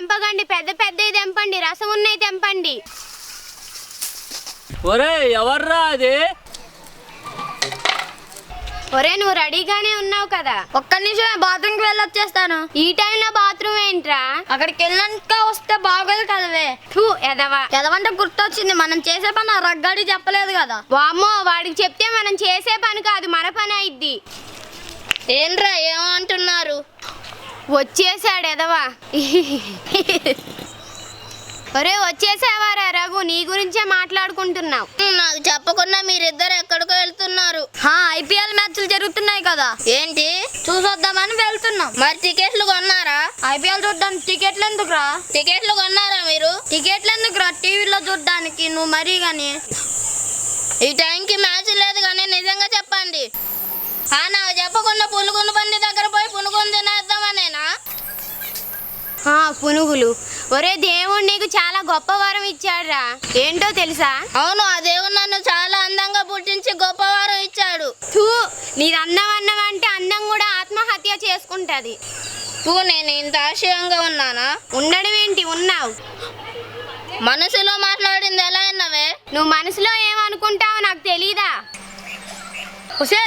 తెంపకండి, పెద్ద పెద్దవి తెంపండి, రసం ఉన్నాయి తెంపండి. ఒరే ఎవర్రా అది? ఒరే నువ్వు రెడీగానే ఉన్నావు కదా? ఒక్క నిమిషమే బాత్రూమ్కి వెళ్ళొచ్చేస్తాను. ఈ టైంలో బాత్రూమ్ ఏంట్రా? అక్కడికి వెళ్ళాక వస్తే బాగోదు కదవే. ఎదవంటే గుర్తొచ్చింది, మనం చేసే పని ఆ రగ్గాడి చెప్పలేదు కదా. వామ్మో, వాడికి చెప్తే మనం చేసే పని కాదు మన పని అయిద్ది. ఏంట్రా ఏమంటున్నారు? వచ్చేసాడు ఎదవా. ఒరే వచ్చేసావారా రఘు, నీ గురించే మాట్లాడుకుంటున్నావు. నాకు చెప్పకుండా మీరిద్దరు ఎక్కడికో వెళ్తున్నారు. ఐపీఎల్ మ్యాచ్లు జరుగుతున్నాయి కదా. ఏంటి చూసొద్దామని వెళ్తున్నాం. మరి టికెట్లు కొన్నారా? ఐపీఎల్ చూడడానికి టికెట్లు ఎందుకురా? టికెట్లు కొన్నారా మీరు? టికెట్లు ఎందుకురా? టీవీలో చూడడానికి. నువ్వు మరీ గాని ఈ టైంకి మ్యాచ్ లేదు కానీ నిజంగా చెప్పండి. నాకు చెప్పకుండా పునుగుండు బండి దగ్గర పోయి పునుగుండు తినేద్దామనేనా? పునుగులు. ఒరే దేవుడు నీకు చాలా గొప్ప వరం ఇచ్చాడురా. ఏంటో తెలుసా? అవును, ఆ దేవుడు నన్ను చాలా అందంగా పుట్టించి గొప్ప వరం ఇచ్చాడు. నీది అందం అంటే అందం కూడా ఆత్మహత్య చేసుకుంటది. నేను ఇంత ఆశయంగా ఉన్నానా? ఉండడం ఏంటి, ఉన్నావు. మనసులో మాట్లాడింది ఎలా అన్నవే? నువ్వు మనసులో ఏమనుకుంటావో నాకు తెలీదా?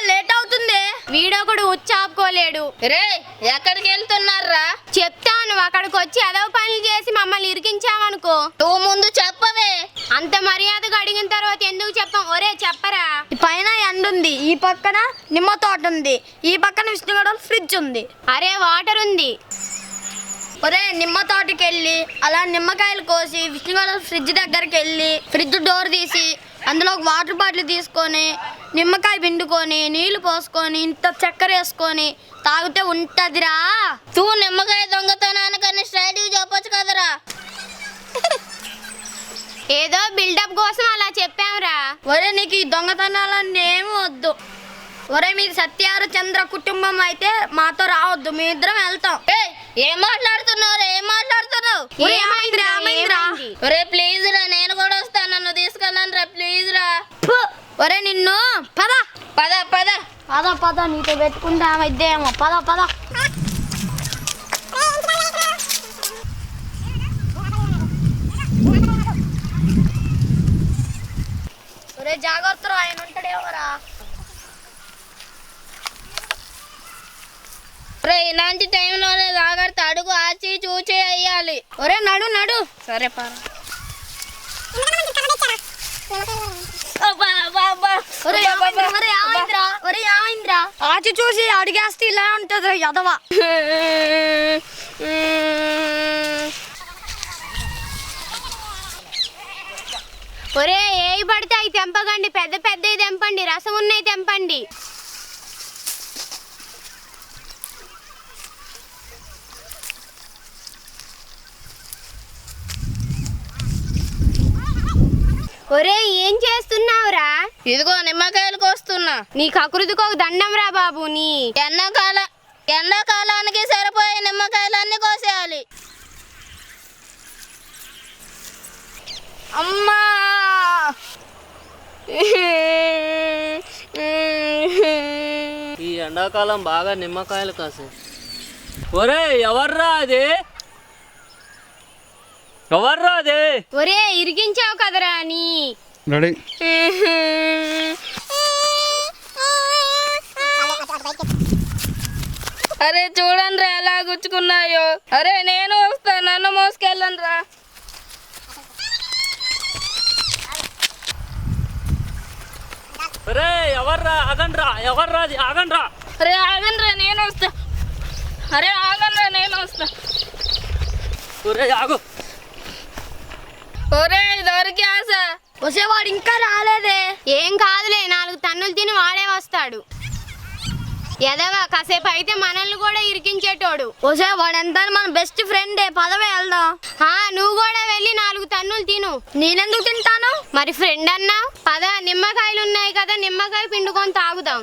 లేట్ అవుతుంది. వీడొకడు ఉచ్చాపుకోలేడు. రే ఎక్కడికి వెళ్తున్నారా? చెప్తాను, అక్కడికి వచ్చి అదవ పనులు చేసి మమ్మల్ని ఇరికించావనుకో. నువ్వు ముందు చెప్పవే. అంత మర్యాదగా అడిగిన తర్వాత ఎందుకు చెప్పాం? ఒరే చెప్పరా. పైన ఎండ ఉంది, ఈ పక్కన నిమ్మ తోట ఉంది, ఈ పక్కన విష్ణుగడ ఫ్రిడ్జ్ ఉంది. అరే వాటర్ ఉంది. ఒరే నిమ్మ తోటకి వెళ్ళి అలా నిమ్మకాయలు కోసి విష్ణుగడ ఫ్రిడ్జ్ దగ్గరికి వెళ్ళి ఫ్రిడ్జ్ డోర్ తీసి అందులో ఒక వాటర్ బాటిల్ తీసుకొని నిమ్మకాయ పిండుకొని నీళ్లు పోసుకొని ఇంత చక్కెర వేసుకొని తాగితే ఉంటదిరా. నిమ్మకాయ దొంగతనానికని స్ట్రైట్గా చెప్పొచ్చు కదరా. ఏదో బిల్డప్ కోసం అలా చెప్పాంరా. ఒరే నీకు ఈ దొంగతనాలన్నీ ఏమి వద్దు. ఒరే మీది సత్యారచంద్ర కుటుంబం అయితే మాతో రావద్దు, మీ ఇద్దరం వెళ్తాం. ఏం మాట్లాడుతున్నావు? ఒరే ప్లీజ్ రా, నేను కూడా వస్తాను, నన్ను తీసుకెళ్ళను రా ప్లీజ్ రా. ఒరే నిన్ను పద పద పద పద పద నీతో పెట్టుకుంటా ఇద్దేమో. పద పద. ఒరే జాగ్రత్త, ఆయన ఉంటాడేమోరా. ఇలాంటి టైంలోనే జాగ్రత్త, అడుగు ఆచి చూచి అయ్యాలి. ఒరే నడు నడు. సరే పారా. ఆచి చూసి అడిగేస్తే ఇలా ఉంటది యదవా. ఒరే ఏవి పడితే అవి తెంపకండి, పెద్ద పెద్దవి తెంపండి, రసం ఉన్నాయి తెంపండి. ఒరే ఏం చేస్తున్నావురా? ఇదిగో నిమ్మకాయలు కోస్తున్నా. నీ కకృతికి ఒక దండం రా బాబు. నీ ఎండాకాలానికి సరిపోయే నిమ్మకాయలన్నీ కోసేయాలి. అమ్మా ఈ ఎండాకాలం బాగా నిమ్మకాయలు కాసే. ఒరే ఎవర్రా అది? ఎవర్రా అది? ఒరే ఇరిగించావు కదరా నీ. రెడీ. అరే చూడండి రా ఎలా గుచ్చుకున్నాయో. అరే నేను వస్తా, నన్ను మోసుకెళ్ళండి రా. ఒరే ఎవర్రా? ఆగండ్రా. ఎవర్రా అది? ఆగండ్రా. అరే ఆగండ్రా, నేను వస్తా. అరే ఆగండ్రా, నేను వస్తా. ఒరే ఆగు. ఒరే దొరికాస. వచ్చేవాడు ఇంకా రాలేదే. ఏం కాదులే, 4 తన్నులు తిని వాడే వస్తాడు. ఎదవా కాసేపు అయితే మనల్ని కూడా ఇరికించేటోడు. వాడు ఎంత మన బెస్ట్ ఫ్రెండే. పదవే వెళ్దాం. నువ్వు కూడా వెళ్ళి 4 తన్నులు తిను. నేనెందుకు తింటాను? మరి ఫ్రెండ్ అన్నావు. పద, నిమ్మకాయలు ఉన్నాయి కదా, నిమ్మకాయ పిండుకొని తాగుదాం.